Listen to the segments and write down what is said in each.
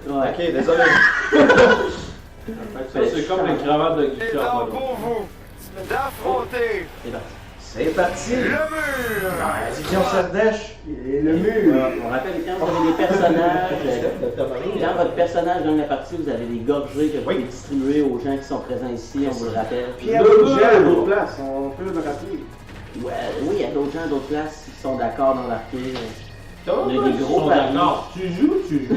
Ouais. Ok, désolé. Ça, c'est comme les cravates de Il est Guy temps Carbone. pour vous d'affronter C'est parti. C'est parti. le mur! Division Sardèche. Et le mur. On rappelle, quand vous avez des personnages, Dr. Mario. quand votre personnage gagne la partie, vous avez des gorgées que vous Oui. pouvez distribuer aux gens qui sont présents ici, on vous le rappelle. Puis il y a d'autres gens à d'autres places, on peut le rappeler. Ouais, oui, il y a d'autres gens à d'autres places qui sont d'accord dans l'arcade. Comment Il y a des gros sont paris. d'accord? Tu joues, c'est ça.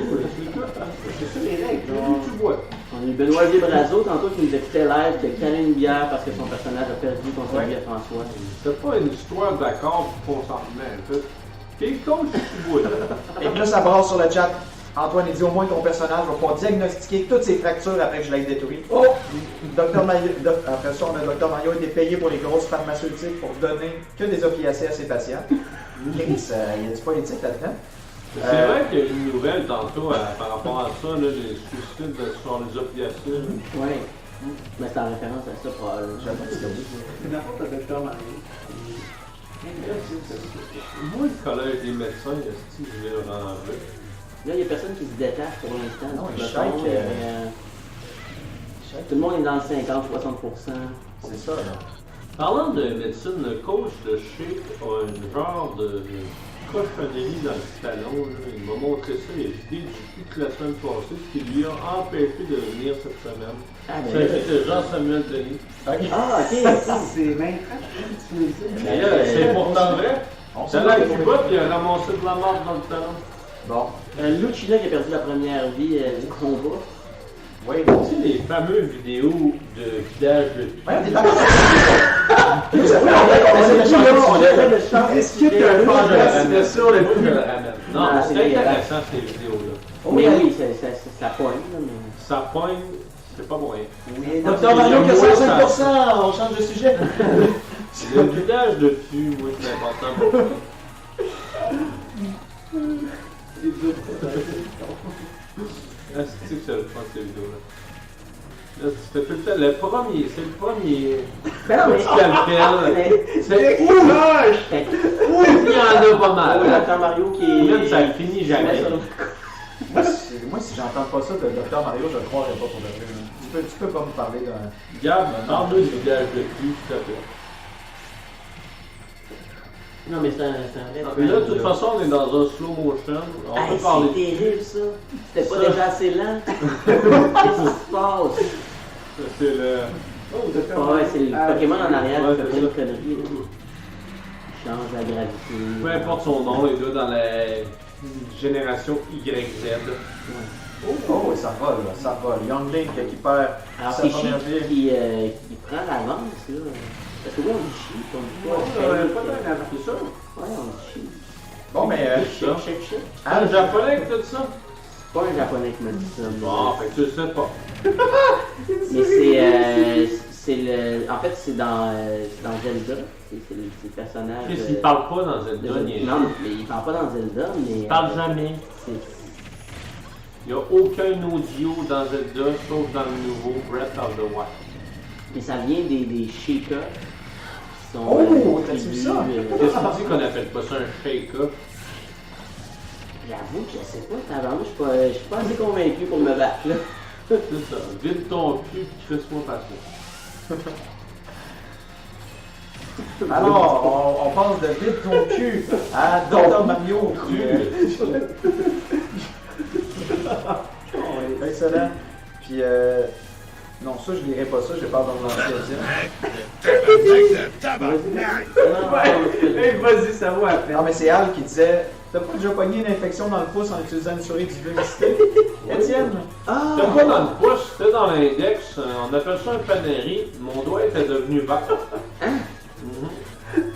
C'est ça les règles. Tu joues, tu bois. On a eu Benoît Brazo, tantôt, qui nous écoutait live, qui a calé une bière parce que son personnage a perdu contre lui à François. C'est pas une histoire d'accord pour consentement. T'es coach, tu bois. Et puis là, ça brasse sur le chat. Antoine, il dit au moins ton personnage va pouvoir diagnostiquer toutes ses fractures après que je l'ai détruit. Oh! Dr. Mario, après ça, on a Dr. Mario été payé pour les grosses pharmaceutiques pour donner que des opiacés à ses patients. Chris, il y a du politique là-dedans. C'est vrai qu'il y a eu une nouvelle tantôt par rapport à ça, là, les suicides sur les opiacés. Oui. Mais c'est en référence à ça, probablement. J'avoue que c'est C'est n'importe quel Dr. Mario. Moi, le collège des médecins, est-ce que je vais le ranger? Là, il n'y a personne qui se détache pour l'instant. Non, du il peloton, shake, tout le monde est dans le 50-60%. C'est ça, là. Parlant de médecine, le coach de Shake a un genre de cochonnerie dans le salon. Là. Il m'a montré ça, il a dit toute la semaine passée, ce qui lui a empêché de venir cette semaine. Ah, Il ben là, s'agit de Jean-Samuel Denis. ah, ok. C'est même tu veux dire. Mais là, c'est pourtant vrai. On C'est sait là pas. qu'il bat, puis il a ramassé de la marde dans le talon. Bon. Lucina qui a perdu la première vie du combat. Oui, Tu sais, les fameuses vidéos de vidage de Ouais, t'es d'accord. Est-ce que tu as un podcast sur le Je le ramène. Non, Ah, mais c'est c'est dégueulasse. intéressant ces vidéos-là. Mais oui, ça pointe. là, mais... Ça pointe, c'est pas moyen. Oui, Dr. Mario qui a 65%, on change de sujet. Le vidage de dessus, moi, c'est important pour moi. Est-ce que c'est le fun ces vidéos-là? Là, c'était tout le temps, c'est le premier Ben non, mais... scalpel. C'est Fait- il y en a pas mal. Oui, Dr. Mario qui est... Même ça finit jamais. Moi, si j'entends pas ça de Dr. Mario, je ne croirais pas pour de vrai. Tu peux pas me parler d'un. Gab, parle-nous du vidage de dessus, s'il te plaît. Non, mais c'est un vrai... Mais là, de toute façon, on est dans un slow motion. On Hey, peut parler. c'est terrible, ça. C'était pas Ça. déjà assez lent. Qu'est-ce qui se passe? C'est le. Oh, Dr. Ouais, c'est le Pokémon en arrière Ouais, qui fait c'est plein de ça. conneries. là. Il change la gravité. Peu importe son nom, les deux dans la génération YZ. Ouais. Oh, ça va, là, ça va. Young Link qui perd Alors, sa c'est première vie. Chi qui prend l'avance, là. Parce que oui, on dit Chi, on dit pas. Pas d'un avant. C'est ça? Ouais, on dit Chi. Bon, mais. Shake. Ah, le japonais qui a dit ça? C'est pas un japonais qui m'a dit ça. mais- Bon, fait que tu le sais pas. Mais c'est le. En fait, c'est dans Zelda. C'est le personnage. Chris, il parle pas dans Zelda, ni Non, mais il parle pas dans Zelda, mais. Il parle jamais. C'est. Il n'y a aucun audio dans Zelda, sauf dans le nouveau Breath of the Wild. Mais ça vient des shakers qui sont. Oh, t'as-tu vu ça? Qu'est-ce que tu dis qu'on appelle pas ça un shake-up? J'avoue que je sais pas, tabarnak, je suis pas assez convaincu pour me battre là. C'est ça. Vide ton cul, crisse-moi passer. Alors, on passe de vide ton cul à Dr. Mario. Excellent. Puis, non, ça, je lirai pas ça, je vais pas dans l'ancien. Hey, vas-y, ça vaut à peine. Non, mais c'est Al qui disait t'as pas déjà pogné une infection dans le pouce en utilisant une souris d'humidité? Étienne? Ah! C'était pas dans le pouce, c'était dans l'index. On appelle ça un paneri. Mon doigt était devenu vert.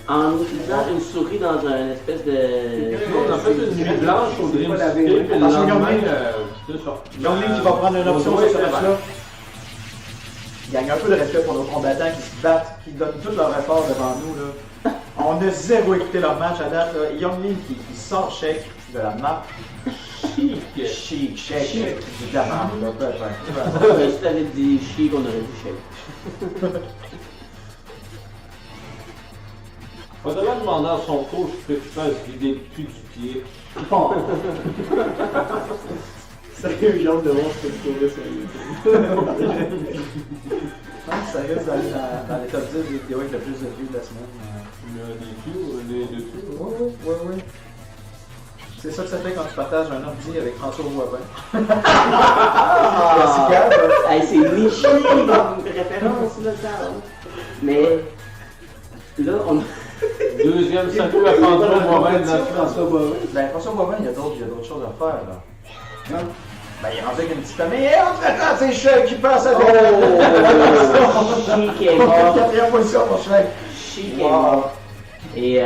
En utilisant une souris dans un espèce de. On a fait une nuit blanche au Dream City, puis le Attention, lendemain, Young Link. c'est ça. Young Link qui va prendre une option Mon sur doigt ce était match-là. vert. Il gagne un peu de respect pour nos combattants qui se battent, qui donnent tout leur effort devant nous. Là. On a zéro écouté leur match à date. Là. Young Link qui sort Shake de la map. Chic. Chic, Shake, évidemment. Là, peut-être. Si t'avais dit chic, on aurait dit shake. Faudrait demander à son coach que tu fasses vider le cul du pied. Bon. Sérieux, j'ai hâte de voir ce que tu trouves sur YouTube. Je pense que ça risque d'aller dans les top 10 des vidéos avec le plus de vues de la semaine. Les deux films. Oui. C'est ça que ça fait quand tu partages un ordi avec François Boivin. Ah, Gab. hey, c'est niché comme référence, là, ça. Hein. Mais là, on. Deuxième salut à François Boivin de la François Boivin. Ben, François Boivin, il y a d'autres choses à faire, là. Non? Ben, il est rendu avec une petite famille. Et entre-temps, c'est Chef qui passe avec. Chic est mort. Quatrième position, mon Chef. Chic est mort. Et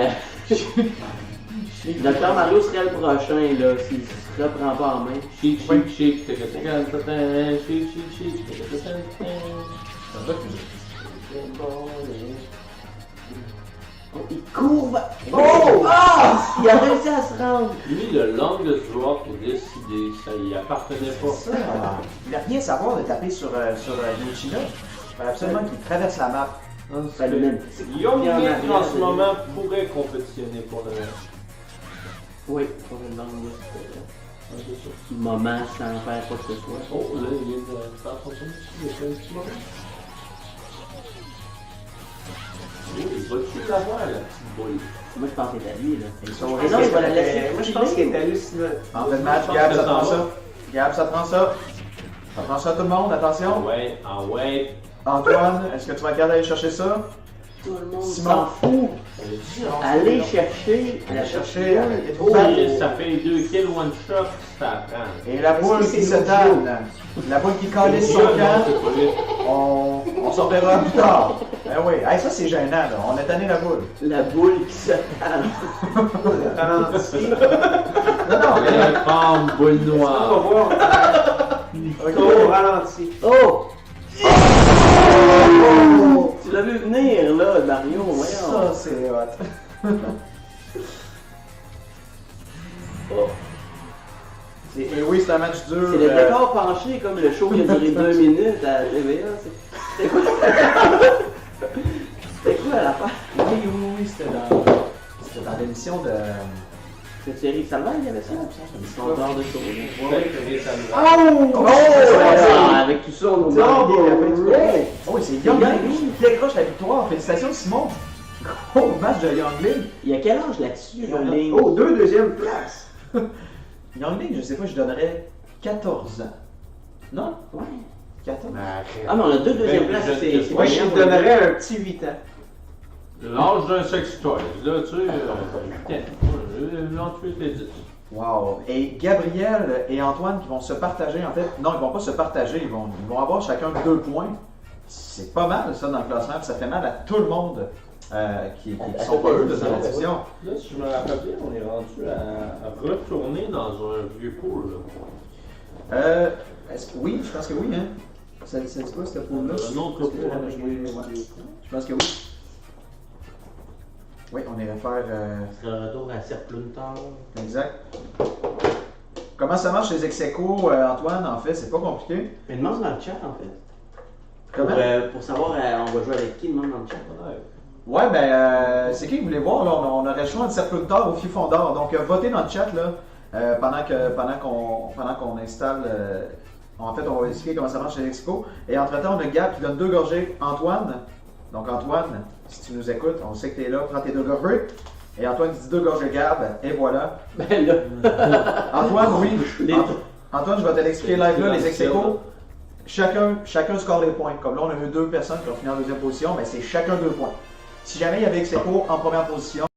Docteur Mario serait le prochain, là, s'il se reprend pas en main. Chic. Chic. Oh, il court! Oh! Ah! Il a réussi à se rendre! Lui, le longest drop est décidé, ça y appartenait pas. Ça, il n'a rien à savoir de taper sur Yoshida. Il fallait absolument qu'il traverse la map. Ça le mène. Young Link en ce moment pourrait compétitionner pour le reste. Oui, pour le longest moment sans faire quoi que ce soit. Oh, là, il vient de faire son tour. Il a fait un petit moment. Oh, il va-tu l'avoir, la petite boule? Moi, je pensais à lui, là. Ils sont Mais non, il va la laisser. Moi, je pense qu'il est hallucinant. En fait, match, Gab, ça prend ça. Gab, ça prend ça. Ça prend ça, tout le monde, attention. Ouais. Antoine, est-ce que tu vas regarder aller chercher ça? Tout le monde Simon. s'en fout. Allez chercher. Allez chercher. Oh, ça fait 2 kills one shot, ça prend. Et la boule qui se tanne. La boule qui calisse son camp. On s'en verra plus tard. Ben oui. Hey, ça, c'est gênant, là. On a tanné la boule. La boule qui se tanne. Ralenti. Non, mais... La femme boule On va noire. voir. Au ralenti. Oh! Tu l'as vu venir, là, Mario, voyons. Ça, c'est hot. Oh. Et oui, c'est un match dur. C'est le décor penché, comme le show qui a duré 2 minutes à TVA. C'était quoi? C'était quoi l'affaire? Oui, c'était dans l'émission de... C'est Eric Salvaire qui avait ça? Son genre de show. Oh! Avec tout ça, on Oh, c'est Young Link qui décroche la victoire. Félicitations, Simon. Gros match de Young Link. Il y a quel âge là-dessus, Young Link? Oh, deuxième place. Young Link, je sais pas, je donnerais 14 ans. Non? Ouais. 14? Ah, mais on a 2 deuxièmes places. C'est Moi, je lui donnerais un petit 8 ans. L'âge d'un sex toy. Là, tu sais, 28 et 10. Wow. Et Gabriel et Antoine qui vont se partager, en fait, non, ils vont pas se partager, ils vont avoir chacun 2 points. C'est pas mal ça dans le classement, puis ça fait mal à tout le monde qui sont pas eux de cette édition. Là, si je me rappelle bien, on est rendu à retourner dans un vieux pool. Est-ce que oui, je pense que oui, hein. C'est quoi cette pool-là? Un autre pool. Je pense que oui. Oui, on irait faire. C'est le retour à Serpluntar. Exact. Comment ça marche les ex-aequo, Antoine? En fait, c'est pas compliqué. Mais demande dans le chat, en fait. Comment? Pour savoir, on va jouer avec qui, demande dans le chat. Ouais, ben, c'est qui que vous voulez voir? Là, on aurait le choix entre Serpluntar ou Fifondor. Donc, votez dans le chat, là, pendant qu'on installe. En fait, on va expliquer comment ça marche les ex-aequo. Et entre-temps, on a Gab qui donne 2 gorgées. Antoine. Donc, Antoine, si tu nous écoutes, on sait que tu es là, prends tes 2 gorgées. Et Antoine dit 2 gorgées Gab, et voilà. Ben là. Antoine, oui. Antoine, je vais te l'expliquer live là, les ex-aequo. Chacun score les points. Comme là, on a eu 2 personnes qui ont fini en 2e position, mais c'est chacun 2 points. Si jamais il y avait ex-aequo en première position,